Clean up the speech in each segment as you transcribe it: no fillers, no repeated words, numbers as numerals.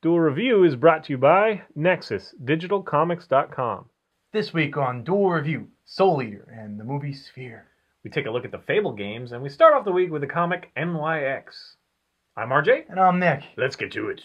Duel Review is brought to you by NYXusDigitalComics.com. This week on Duel Review, Soul Eater and the movie Sphere. We take a look at the Fable games, and we start off the week with the comic NYX. I'm RJ. And I'm Nick. Let's get to it.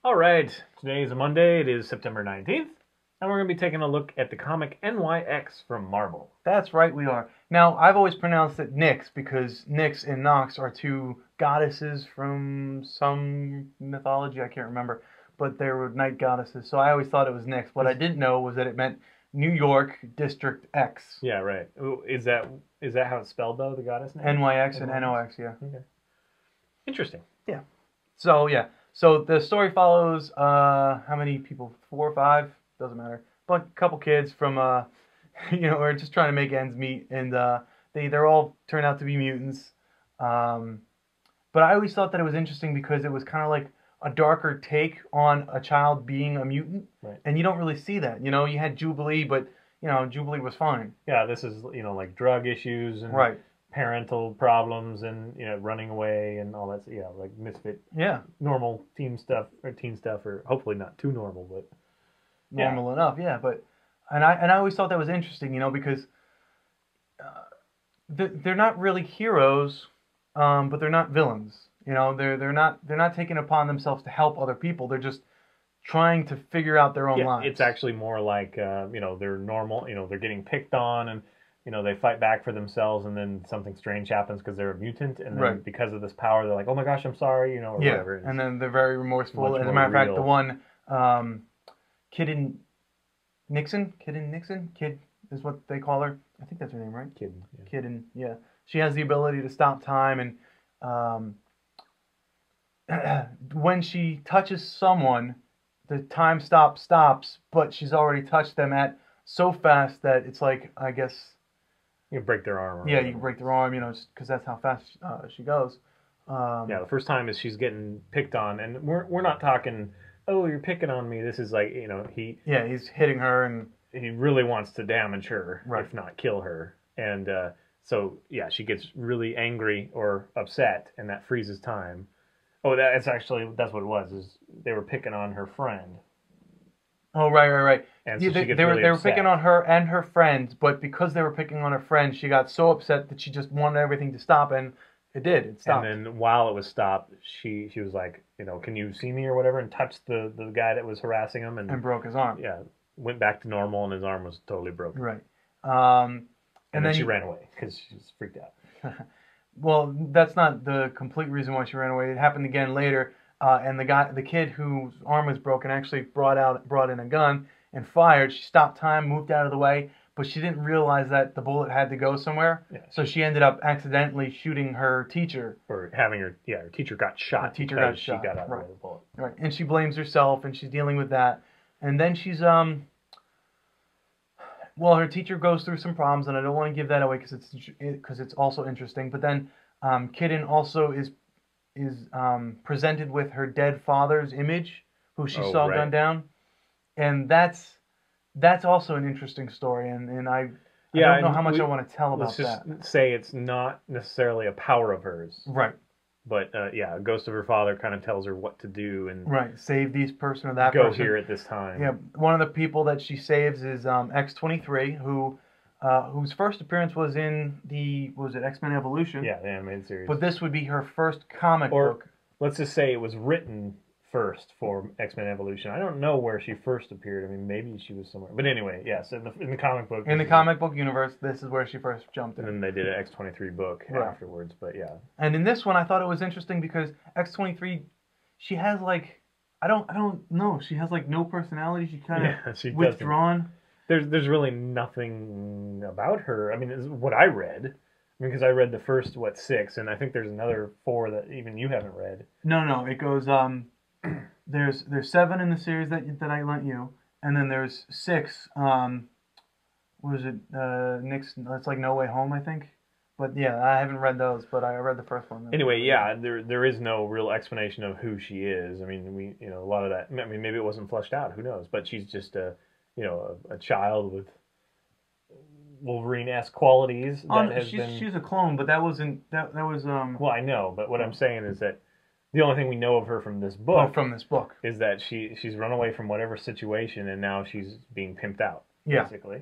Alright, today is a Monday, it is September 19th, and we're going to be taking a look at the comic NYX from Marvel. That's right, we are. Now, I've always pronounced it NYX because NYX and NOX are two goddesses from some mythology, I can't remember, but they were night goddesses, so I always thought it was NYX. What I didn't know was that it meant New York District X. Yeah, right. Is that how it's spelled, though, the goddess name? NYX and NOX, yeah. Okay. Interesting. Yeah. So, yeah. So the story follows, how many people? 4 or 5? Doesn't matter. But a couple kids from, are just trying to make ends meet, and they're all turned out to be mutants. But I always thought that it was interesting because it was kind of like a darker take on a child being a mutant, right. And you don't really see that. You know, you had Jubilee, but Jubilee was fine. Yeah, this is like drug issues and right. Parental problems and running away and all that. Yeah, like misfit. Yeah. Normal teen stuff, or hopefully not too normal, but normal enough. Yeah, but I always thought that was interesting, because they're not really heroes, but they're not villains. They're not taking it upon themselves to help other people. They're just trying to figure out their own lives. It's actually more like they're normal. They're getting picked on and. They fight back for themselves, and then something strange happens because they're a mutant, and then because of this power, they're like, "Oh my gosh, I'm sorry," or whatever. And then they're very remorseful. As a matter of fact, the one, Kiden Nixon, Kid is what they call her. I think that's her name, right? Kiden. Yeah. Kiden, yeah. She has the ability to stop time, and when she touches someone, the time stops, but she's already touched them at so fast that it's like, I guess. You can break their arm. Yeah, you can break their arm, because that's how fast she goes. The first time is she's getting picked on, and we're not talking, oh, you're picking on me. This is like, he... Yeah, he's hitting her, and... He really wants to damage her, right. If not kill her. And so, she gets really angry or upset, and that freezes time. Oh, that's what it was, is they were picking on her friend. Oh, right. And so they were picking on her and her friends, but because they were picking on her friend, she got so upset that she just wanted everything to stop, and it did. It stopped. And then while it was stopped, she was like, can you see me or whatever, and touched the guy that was harassing him. And broke his arm. Yeah, went back to normal, and his arm was totally broken. Right. And then she ran away because she was freaked out. Well, that's not the complete reason why she ran away. It happened again later. And the kid whose arm was broken actually brought in a gun and fired. She stopped time, moved out of the way, but she didn't realize that the bullet had to go somewhere. Yeah. So she ended up accidentally shooting her teacher. Or having her teacher got shot. Her teacher got shot. She got out of the bullet. Right, and she blames herself, and she's dealing with that. And then she's her teacher goes through some problems, and I don't want to give that away because it's also interesting. But then Kiden also is presented with her dead father's image, who she saw gunned down, and that's also an interesting story, and I don't know how much I want to tell about that. Let's just say it's not necessarily a power of hers, right? But a ghost of her father kind of tells her what to do and save these person or that go person. Here at this time. Yeah, one of the people that she saves is X-23, whose first appearance was in X-Men Evolution? Yeah, the animated series. But this would be her first comic book. Let's just say it was written first for X-Men Evolution. I don't know where she first appeared. I mean, maybe she was somewhere. But anyway, yes, in the comic book. In the comic book universe, this is where she first jumped in. And then they did an X-23 book afterwards, but yeah. And in this one, I thought it was interesting because X-23, she has like, I don't know, she has like no personality. She kind of withdrawn. There's really nothing about her. I mean, this is what I read. Because I read the first, 6, and I think there's another 4 that even you haven't read. No, it goes, there's 7 in the series that I lent you, and then there's 6, was it NYX? It's like No Way Home, I think. But yeah, I haven't read those, but I read the first one. Anyway, yeah, there is no real explanation of who she is. I mean, a lot of that. I mean, maybe it wasn't fleshed out. Who knows? But she's just a child with Wolverine-esque qualities that has been. She's a clone, but that wasn't that was Well, I know, but what I'm saying is that the only thing we know of her from this book. Oh, from this book. Is that she's run away from whatever situation and now she's being pimped out, basically.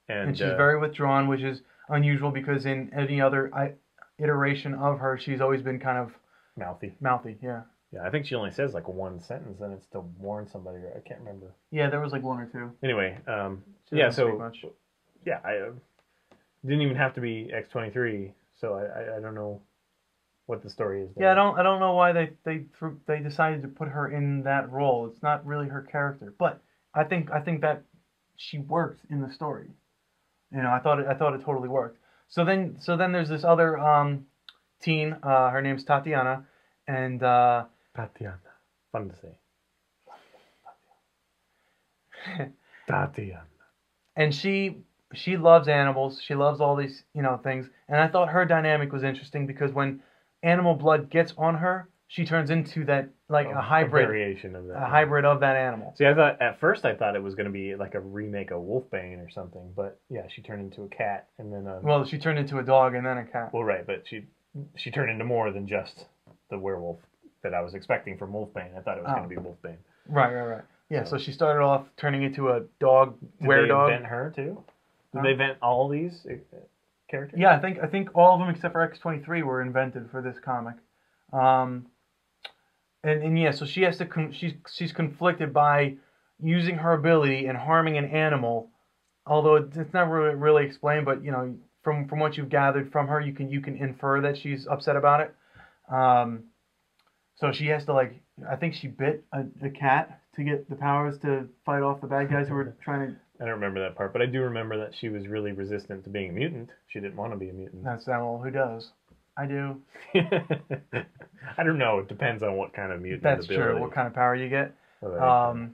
And she's very withdrawn, which is unusual because in any other iteration of her, she's always been kind of mouthy. Mouthy, yeah. Yeah, I think she only says like one sentence and it's to warn somebody. I can't remember. Yeah, there was like one or two. Anyway, yeah, so yeah, I didn't even have to be X-23, so I don't know what the story is there. Yeah, I don't know why they decided to put her in that role. It's not really her character, but I think that she worked in the story. You know, I thought it totally worked. So then there's this other teen. Her name's Tatiana, and Tatiana, fun to say. Tatiana. And she loves animals. She loves all these things. And I thought her dynamic was interesting because when animal blood gets on her, she turns into that a hybrid variation of that. A hybrid of that animal. See, at first I thought it was going to be like a remake of Wolfbane or something, but yeah, she turned into a cat and then well, she turned into a dog and then a cat. Well, right, but she turned into more than just the werewolf that I was expecting from Wolfbane. I thought it was going to be Wolfbane. Right. Yeah, so she started off turning into a dog, were-dog. Did they invent her too? Did they invent all these characters? Yeah, I think all of them except for X-23 were invented for this comic. And yeah, so she has to she's conflicted by using her ability and harming an animal, although it's not really explained. But from what you've gathered from her, you can infer that she's upset about it. So she has to I think she bit a cat to get the powers to fight off the bad guys who were trying to. I don't remember that part, but I do remember that she was really resistant to being a mutant. She didn't want to be a mutant. That's who does. I do. I don't know. It depends on what kind of mutant. That's ability. True. What kind of power you get. Well,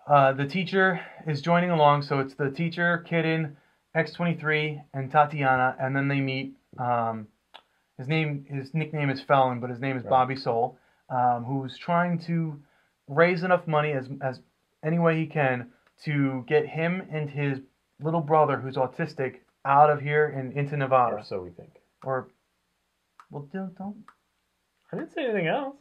the teacher is joining along, so it's the teacher, Kiden, X-23, and Tatiana, and then they meet. His nickname is Felon, but his name is Bobby Soul, who's trying to raise enough money as any way he can to get him and his little brother, who's autistic, out of here and into Nevada. Or so we think. Or, well, don't. I didn't say anything else.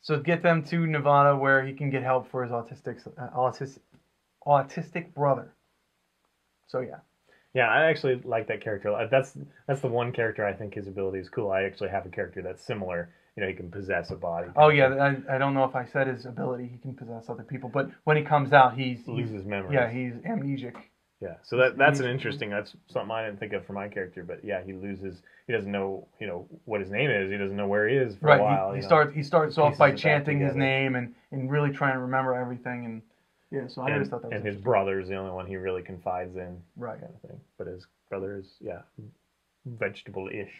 So get them to Nevada where he can get help for his autistic brother. So yeah. Yeah, I actually like that character. That's the one character I think his ability is cool. I actually have a character that's similar. He can possess a body. Oh yeah, I don't know if I said his ability. He can possess other people, but when he comes out, he loses memory. Yeah, he's amnesic. Yeah, so that's an interesting. That's something I didn't think of for my character. But yeah, he loses. He doesn't know what his name is. He doesn't know where he is for a while. He starts off by chanting his name and really trying to remember everything. And yeah, so I always thought that was. And his brother's the only one he really confides in. Right. Kind of thing. But his brother is vegetable-ish.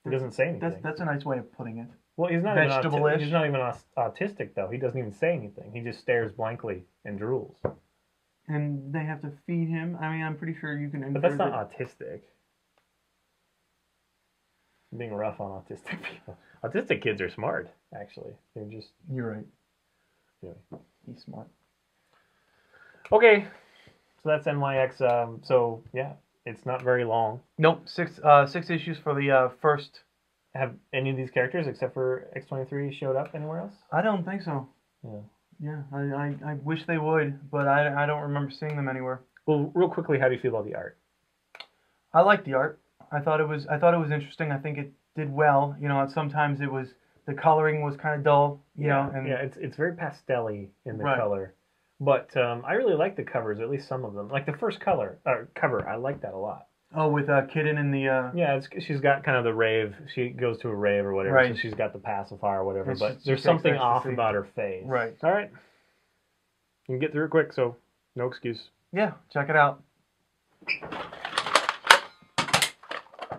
He doesn't say anything. That's a nice way of putting it. Well, he's not vegetable-ish. He's not even autistic though. He doesn't even say anything. He just stares blankly and drools. And they have to feed him. I mean, I'm pretty sure you can. But that's not autistic. I'm being rough on autistic people. Autistic kids are smart, actually. They're just. You're right. Anyway. He's smart. Okay, so that's NYX. So yeah, it's not very long. Nope, six issues for the first. Have any of these characters, except for X-23, showed up anywhere else? I don't think so. Yeah. Yeah, I wish they would, but I don't remember seeing them anywhere. Well, real quickly, how do you feel about the art? I like the art. I thought it was interesting. I think it did well. Sometimes the coloring was kind of dull. You know, and yeah, it's very pastel-y in the color. But I really like the covers, at least some of them. Like the first cover, I like that a lot. Oh, with Kiden in the... Yeah, she's got kind of the rave. She goes to a rave or whatever, so she's got the pacifier or whatever. But there's something off about her face. Right. All right. You can get through it quick, so no excuse. Yeah, check it out.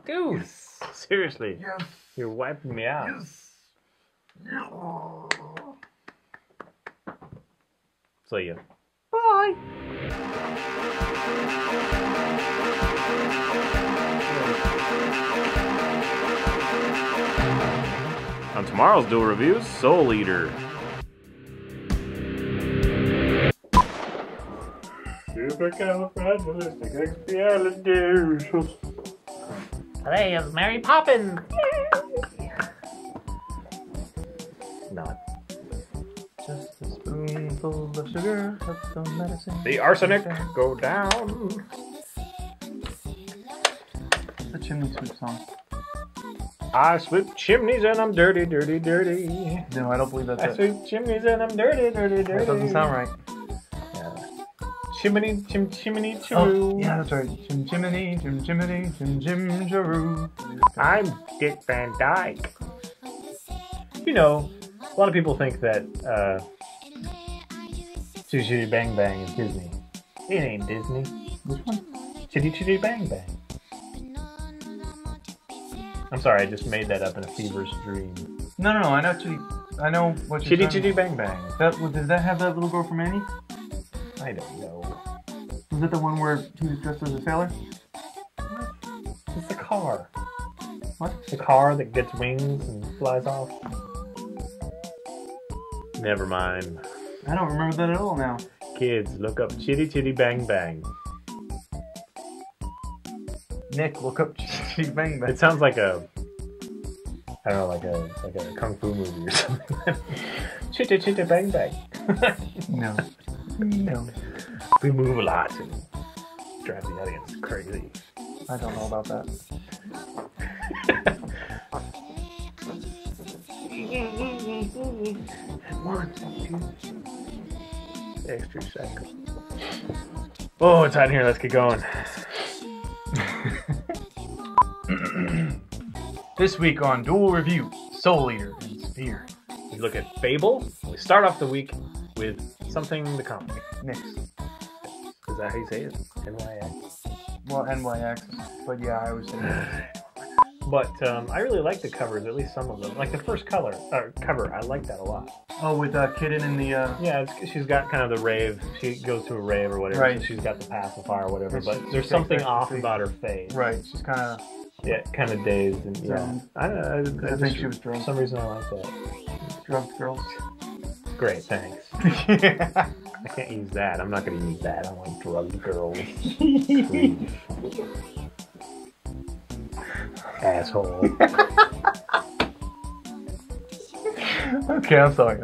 Dude, yes. Seriously. Yes. You're wiping me out. Yes. So See ya. Bye. On tomorrow's Duel Reviews, Soul Eater. Supercalifragilisticexpialidocious. Today is Mary Poppins. Not. Just a spoonful of sugar, let the medicine. The arsenic go down. The chimney sweep song. I sweep chimneys and I'm dirty, dirty, dirty. No, I don't believe that's I it. sweep chimneys and I'm dirty, dirty, dirty. That doesn't sound right. Chimney, chimney, choo. Oh, yeah, that's right. Chim chimney, chim jaroo. I'm Dick Van Dyke. You know, a lot of people think that Chitty Chitty Bang Bang is Disney. It ain't Disney. Which one? Chitty Chitty Bang Bang. I'm sorry, I just made that up in a feverish dream. No, I know I know what you're Chitty saying. Chitty Bang Bang. Does that have that little girl from Annie? I don't know. Was that the one where she was dressed as a sailor? It's the car. What? The car that gets wings and flies off. Never mind. I don't remember that at all now. Kids, look up Chitty Chitty Bang Bang. Nick, look up Chitty Bang Bang. It sounds like I don't know, like a kung fu movie or something. Chitty Chitty Bang Bang. No. We move a lot and drive the audience crazy. I don't know about that. One, two, extra second. Oh, it's hot in here. Let's get going. This week on Duel Review, Soul Eater and Sphere. We look at Fable. We start off the week with something the comic. NYX. Is that how you say it? NYX. Well, NYX, but yeah, I always say that. But I really like the covers, at least some of them. Like the first cover, I like that a lot. Oh, with Kiden in the... Yeah, she's got kind of the rave. She goes to a rave or whatever. Right. So she's got the pacifier or whatever. Yeah, but there's she's something like off that. about her face. Right, she's kind of... Yeah, kind of dazed. And yeah. I think she was drunk. For some reason I like that. Drugged girls. Great, thanks. Yeah. I can't use that. I'm not going to use that. I want drugged girls. Asshole. Okay, I'm sorry.